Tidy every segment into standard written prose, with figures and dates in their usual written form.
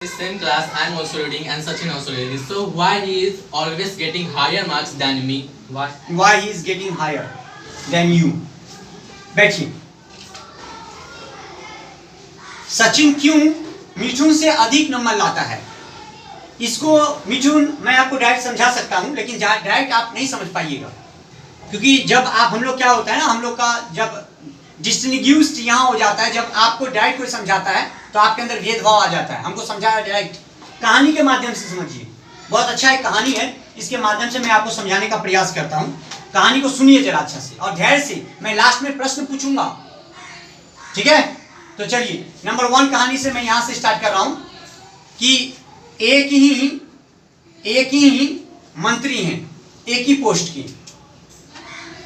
Same class, I am also reading and Sachin also reading. So why he is always getting higher marks than me? Why? Why he is getting higher than you? बैठिए। सचिन क्यों मिठुन से अधिक number लाता है? इसको मिठुन मैं आपको direct समझा सकता हूं, लेकिन डायरेक्ट आप नहीं समझ पाइएगा, क्योंकि जब आप हम लोग क्या होता है ना, हम लोग का जब डिस्टिंग्विश्ड यहाँ हो जाता है, जब आपको डायरेक्ट कोई समझाता है तो आपके अंदर भेदभाव आ जाता है। हमको समझाना डायरेक्ट कहानी के माध्यम से समझिए। बहुत अच्छा एक कहानी है, इसके माध्यम से मैं आपको समझाने का प्रयास करता हूँ। कहानी को सुनिए जरा अच्छा से और धैर्य से। मैं लास्ट में प्रश्न पूछूंगा, ठीक है? तो चलिए नंबर 1 कहानी से मैं यहाँ से स्टार्ट कर रहा हूँ कि एक ही मंत्री हैं, एक ही पोस्ट की।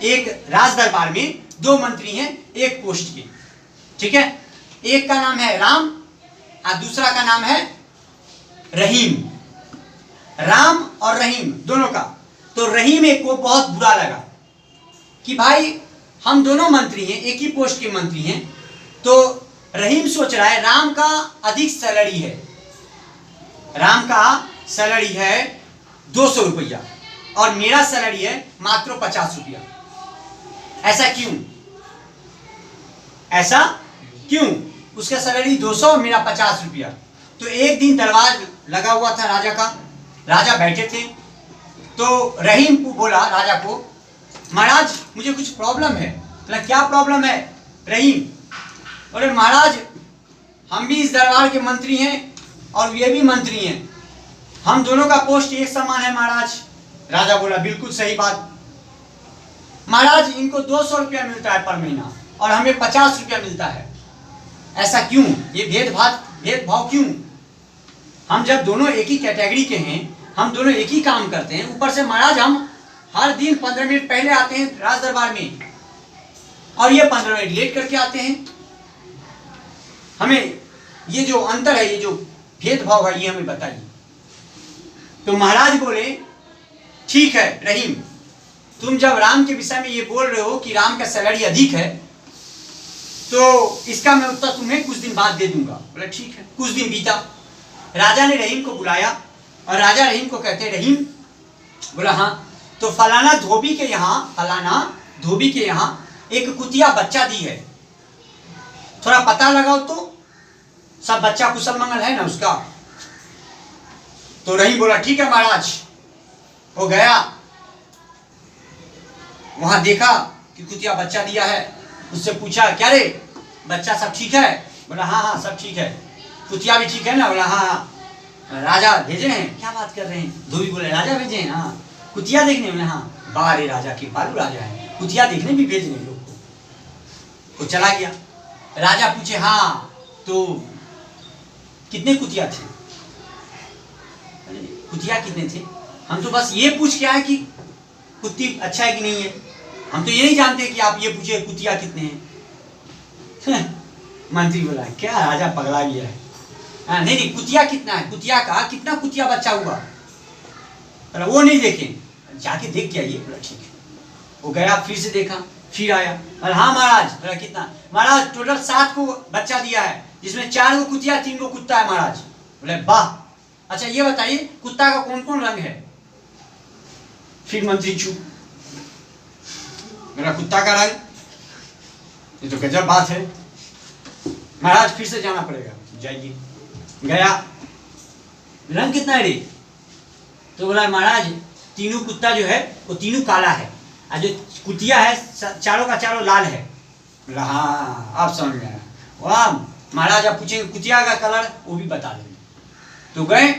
एक राज दरबार में 2 मंत्री हैं, एक पोस्ट की, ठीक है? एक का नाम है राम और दूसरा का नाम है रहीम। राम और रहीम दोनों का। तो रहीम एक को बहुत बुरा लगा कि भाई हम दोनों मंत्री हैं, एक ही पोस्ट के मंत्री हैं। तो रहीम सोच रहा है राम का अधिक सैलरी है, राम का सैलरी है 200 रुपया और मेरा सैलरी है मात्र 50 रुपया। ऐसा क्यों? ऐसा क्यों? उसका सैलरी 200 और मेरा 50 रुपया। तो एक दिन दरबार लगा हुआ था राजा का, राजा बैठे थे। तो रहीम को बोला राजा को, महाराज मुझे कुछ प्रॉब्लम है। बोला क्या प्रॉब्लम है रहीम? बोले महाराज हम भी इस दरबार के मंत्री हैं और ये भी मंत्री हैं, हम दोनों का पोस्ट एक समान है महाराज। राजा बोला बिल्कुल सही बात महाराज, इनको 200 रुपया मिलता है पर महीना और हमें 50 रुपया मिलता है। ऐसा क्यों? ये भेदभाव क्यों? हम जब दोनों एक ही कैटेगरी के हैं, हम दोनों एक ही काम करते हैं, ऊपर से महाराज हम हर दिन 15 मिनट पहले आते हैं राज दरबार में और ये 15 मिनट लेट करके आते हैं। हमें ये जो अंतर है, ये जो भेदभाव है, ये हमें बताइए। तो महाराज बोले ठीक है रहीम, तुम जब राम के विषय में ये बोल रहे हो कि राम का सैलरी अधिक है, तो इसका मैं उत्तर तुम्हें कुछ दिन बाद दे दूंगा। बोला ठीक है। कुछ दिन बीता, राजा ने रहीम को बुलाया और राजा रहीम को कहते रहीम, बोला हाँ, तो फलाना धोबी के यहाँ एक कुतिया बच्चा दी है, थोड़ा पता लगाओ तो सब बच्चा कुशल मंगल है ना उसका। तो रहीम बोला ठीक है महाराज। वो गया, वहां देखा कि कुतिया बच्चा दिया है। उससे पूछा क्या रे बच्चा सब ठीक है? बोला हाँ हाँ सब ठीक है। कुतिया भी ठीक है ना? बोला हाँ हाँ। राजा भेजे हैं? क्या बात कर रहे हैं? धोबी बोले राजा भेजे हैं हाँ। कुतिया देखने? बोले हाँ। बारे राजा की पालू राजा है, कुतिया देखने भी भेज रहे लोग को। वो चला गया। राजा पूछे हाँ तो कितने कुतिया थे? कुतिया कितने थे? हम तो बस ये पूछ के आए कि कुत्ती अच्छा है कि नहीं है, हम तो ये नहीं जानते कि आप ये पूछे कुतिया कितने हैं। मंत्री बोला क्या राजा पगला गया है? नहीं कुतिया कितना है, कुतिया का कितना कुतिया बच्चा हुआ? बोला वो नहीं देखे, जाके देख के आइए। बोला ठीक है। वो गया, फिर से देखा, फिर आया। बोला हाँ महाराज। बोला कितना? महाराज टोटल 7 को बच्चा दिया है, जिसमें 4 को कुतिया 3 को कुत्ता है महाराज। बोले वाह, अच्छा ये बताइए कुत्ता का कौन कौन रंग है? फिर मंत्री चुप। मेरा कुत्ता का रंग, ये तो गजब बात है महाराज, फिर से जाना पड़ेगा। जाइए। गया, रंग कितना है रे? तो बोला महाराज तीनों कुत्ता जो है वो तीनों काला है और जो कुतिया है चारों का चारों लाल है। बोला हाँ आप समझ में आया। वाह महाराज, आप पूछेंगे कुतिया का कलर, वो भी बता देंगे। तो गए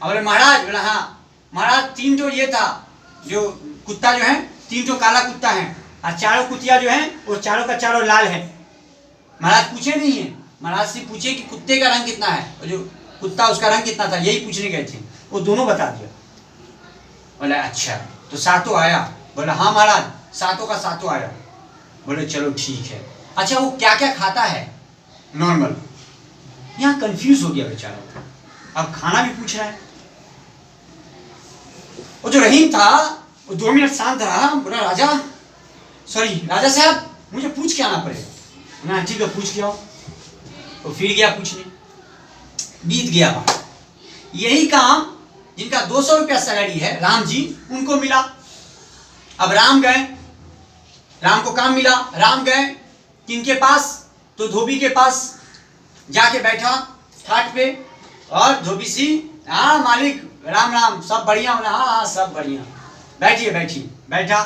और महाराज, बोला हाँ महाराज 3 तो ये था, जो कुत्ता जो है 3 तो काला कुत्ता है और 4 कुतिया जो है वो चारों का चारों लाल है। महाराज पूछे नहीं है, महाराज से पूछे कि कुत्ते का रंग कितना है और जो कुत्ता उसका रंग कितना था, यही पूछने गए थे। वो दोनों बता दिया। बोला अच्छा तो 7 आया? बोला हाँ महाराज 7 का 7 आया। बोले चलो ठीक है। अच्छा वो क्या क्या खाता है? नॉर्मल। यहाँ कंफ्यूज हो गया बेचारा, अब खाना भी पूछ रहा है। वो जो रहीम था वो 2 मिनट शांत रहा। बोला राजा साहब मुझे पूछ के आना पड़ेगा ना। ठीक है पूछ के आओ। तो फिर गया पूछने, बीत गया वहां। यही काम जिनका 200 रुपया सैलरी है, राम जी, उनको मिला। अब राम गए, राम को काम मिला, राम गए किनके पास? तो धोबी के पास जाके बैठा खाट पे, और धोबी सी, हाँ मालिक राम राम, सब बढ़िया? हाँ हाँ सब बढ़िया, बैठिए बैठिए। बैठा,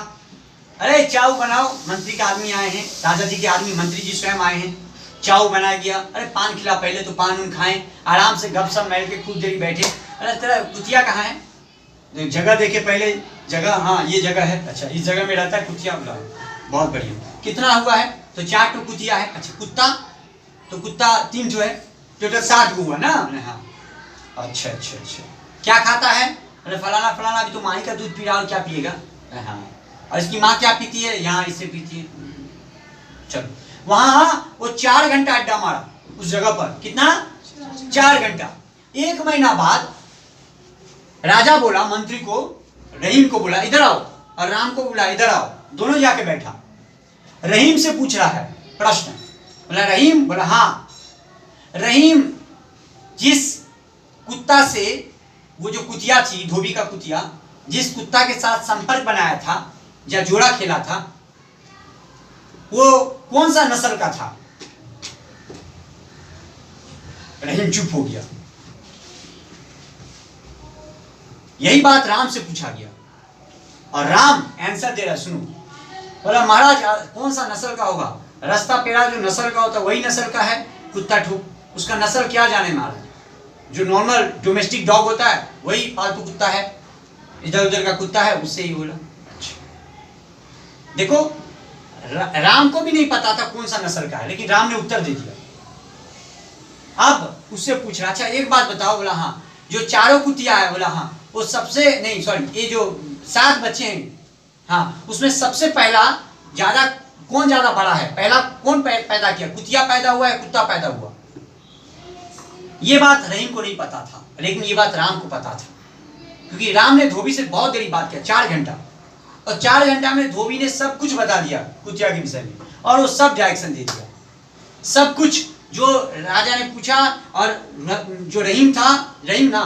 अरे चाव बनाओ, मंत्री के आदमी आए हैं, राजा जी के आदमी, मंत्री जी स्वयं आए हैं, चाव बनाया गया। अरे पान खिला, पहले तो पान उन खाएं, आराम से गपशप मैल के खूब देरी बैठे। अरे तेरा कुतिया कहाँ है? जगह देखे पहले, जगह, हाँ ये जगह है, अच्छा इस जगह में रहता है कुतिया, बोला बहुत बढ़िया। कितना हुआ है? तो 4 ठो कुतिया है। अच्छा कुत्ता? तो कुत्ता 3 ठो है, टोटल 7 हुआ ना? हाँ अच्छा अच्छा अच्छा। क्या खाता है? अरे फलाना फलाना, अभी तो माही का दूध पी रहा, और क्या पिएगा? हाँ, और इसकी माँ क्या पीती है? यहाँ इससे पीती है। चलो, वहां वो 4 घंटा अड्डा मारा उस जगह पर। कितना? 4 घंटा। 1 महीना बाद राजा बोला मंत्री को, रहीम को बोला इधर आओ, और राम को बोला इधर आओ। दोनों जाके बैठा, रहीम से पूछ रहा है प्रश्न। बोला रहीम? बोला हाँ। रहीम, जिस कुत्ता से, वो जो कुतिया थी, धोबी का कुतिया, जिस कुत्ता के साथ संपर्क बनाया था या जोड़ा खेला था, वो कौन सा नस्ल का था? रहीम चुप हो गया। यही बात राम से पूछा गया, और राम आंसर दे रहा, सुनो। बोला महाराज कौन सा नस्ल का होगा? रास्ता पेड़ा जो नस्ल का होता वही नस्ल का है कुत्ता ठुक, उसका नस्ल क्या जाने महाराज? जो नॉर्मल डोमेस्टिक डॉग होता है वही पालतू कुत्ता है, इधर उधर का कुत्ता है, उससे ही बोला। देखो, राम को भी नहीं पता था कौन सा नस्ल का है, लेकिन राम ने उत्तर दे दिया। अब उससे पूछ रहा, अच्छा एक बात बताओ। बोला हाँ। जो चारों कुतिया है? बोला हाँ। वो सबसे, नहीं सॉरी, ये जो 7 बच्चे हैं, हाँ, उसमें सबसे पहला ज्यादा कौन ज्यादा बड़ा है? पहला कौन पैदा किया? कुतिया पैदा हुआ है, कुत्ता पैदा हुआ? ये बात रहीम को नहीं पता था, लेकिन ये बात राम को पता था, क्योंकि राम ने धोबी से बहुत देरी बात किया, 4 घंटा, और 4 घंटा में धोबी ने सब कुछ बता दिया कुतिया के विषय में, और वो सब डायरेक्शन दे दिया, सब कुछ जो राजा ने पूछा। और जो रहीम था, रहीम ना,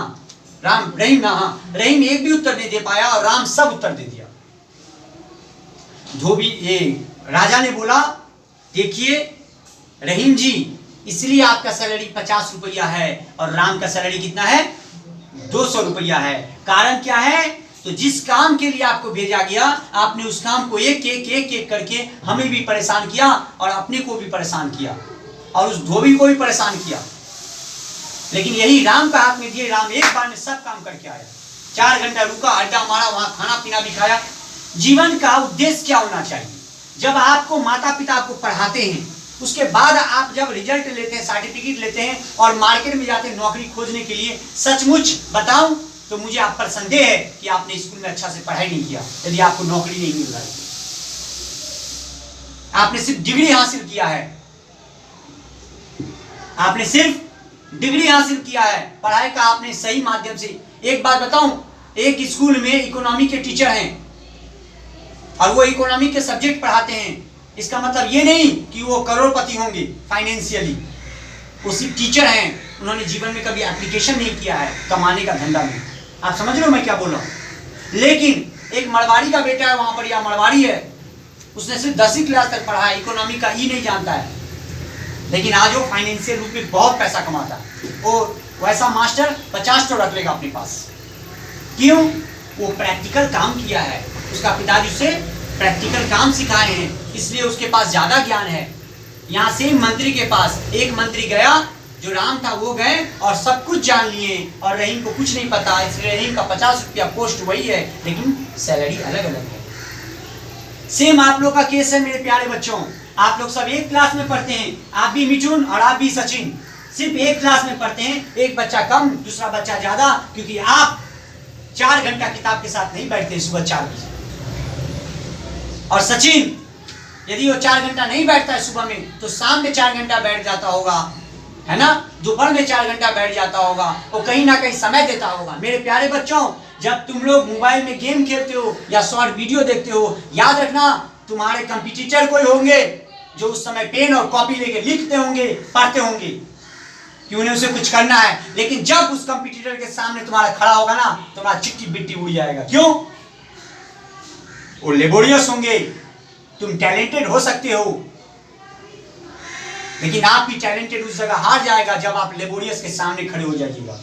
राम, रहीम ना, हाँ, रहीम एक भी उत्तर नहीं दे पाया, और राम सब उत्तर दे दिया। धोबी, ये राजा ने बोला, देखिए रहीम जी, इसलिए आपका सैलरी 50 रुपया है, और राम का सैलरी कितना है? 200 रुपया है। कारण क्या है? तो जिस काम के लिए आपको भेजा गया, आपने उस काम को एक एक करके हमें भी परेशान किया, और अपने को भी परेशान किया, और उस धोबी को भी परेशान किया। लेकिन यही राम का हाथ में दिए, राम एक बार में सब काम करके आया। 4 घंटा रुका, अड्डा मारा, वहां खाना पीना भी खाया। जीवन का उद्देश्य क्या होना चाहिए? जब आपको माता पिता आपको पढ़ाते हैं, उसके बाद आप जब रिजल्ट लेते हैं, सर्टिफिकेट लेते हैं, और मार्केट में जाते हैं नौकरी खोजने के लिए, सचमुच बताऊं तो मुझे आप पर संदेह है कि आपने स्कूल में अच्छा से पढ़ाई नहीं किया, यदि आपको नौकरी नहीं मिल रहा है। आपने सिर्फ डिग्री हासिल किया है, आपने सिर्फ डिग्री हासिल किया है, पढ़ाई का आपने सही माध्यम से। एक बात बताऊं, एक स्कूल में इकोनॉमी के टीचर हैं, और वो इकोनॉमी के सब्जेक्ट पढ़ाते हैं, इसका मतलब ये नहीं कि वो करोड़पति होंगे फाइनेंशियली। वो सिर्फ टीचर हैं, उन्होंने जीवन में कभी एप्लीकेशन नहीं किया है कमाने का धंधा में। आप समझ रहे हो मैं क्या बोल रहा हूँ? लेकिन एक मरवाड़ी का बेटा है वहां पर, या मरवाड़ी है, उसने सिर्फ 10वीं क्लास तक पढ़ा है, इकोनॉमी का ई नहीं जानता है, लेकिन आज वो फाइनेंशियल रूप में बहुत पैसा कमाता है। वो वैसा मास्टर 50 तो रख लेगा अपने पास। क्यों? वो प्रैक्टिकल काम किया है, उसका पिताजी उसे प्रैक्टिकल काम सिखाए हैं, इसलिए उसके पास ज्यादा ज्ञान है। यहाँ से मंत्री के पास एक मंत्री गया, जो राम था वो गए और सब कुछ जान लिए, और रहीम को कुछ नहीं पता, इसलिए रहीम का 50 रुपया पोस्ट वही है, लेकिन सैलरी अलग अलग है। सेम आप लोग का केस है मेरे प्यारे बच्चों। आप लोग सब एक क्लास में पढ़ते हैं, आप भी मिठुन और आप भी सचिन, सिर्फ एक क्लास में पढ़ते हैं। एक बच्चा कम, दूसरा बच्चा ज्यादा, क्योंकि आप 4 घंटा किताब के साथ नहीं बैठते सुबह 4 बजे। और सचिन यदि वो 4 घंटा नहीं बैठता है सुबह में, तो शाम में 4 घंटा बैठ जाता होगा, है ना, दोपहर में 4 घंटा बैठ जाता होगा, वो कहीं ना कहीं समय देता होगा। मेरे प्यारे बच्चों, जब तुम लोग मोबाइल में गेम खेलते हो या शॉर्ट वीडियो देखते हो, याद रखना तुम्हारे कंपटीटर कोई होंगे जो उस समय पेन और कॉपी लेके लिखते होंगे, पढ़ते होंगे। कि उन्हें उसे कुछ करना है, लेकिन जब उस कंपटीटर के सामने तुम्हारा खड़ा होगा ना, तुम्हारा चिट्टी बिट्टी उड़ जाएगा। क्यों? वो लेबोरियस होंगे, तुम टैलेंटेड हो सकते हो, लेकिन आप भी टैलेंटेड उस जगह हार जाएगा जब आप लेबोरियस के सामने खड़े हो जाइएगा।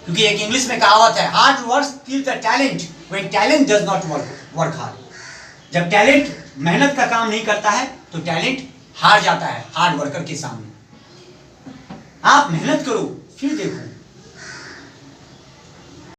क्योंकि एक इंग्लिश में कहावत है, hard work kill the talent when talent does not work hard. जब टैलेंट मेहनत का काम नहीं करता है तो टैलेंट हार जाता है हार्ड वर्कर के सामने। आप मेहनत करो, फिर देखो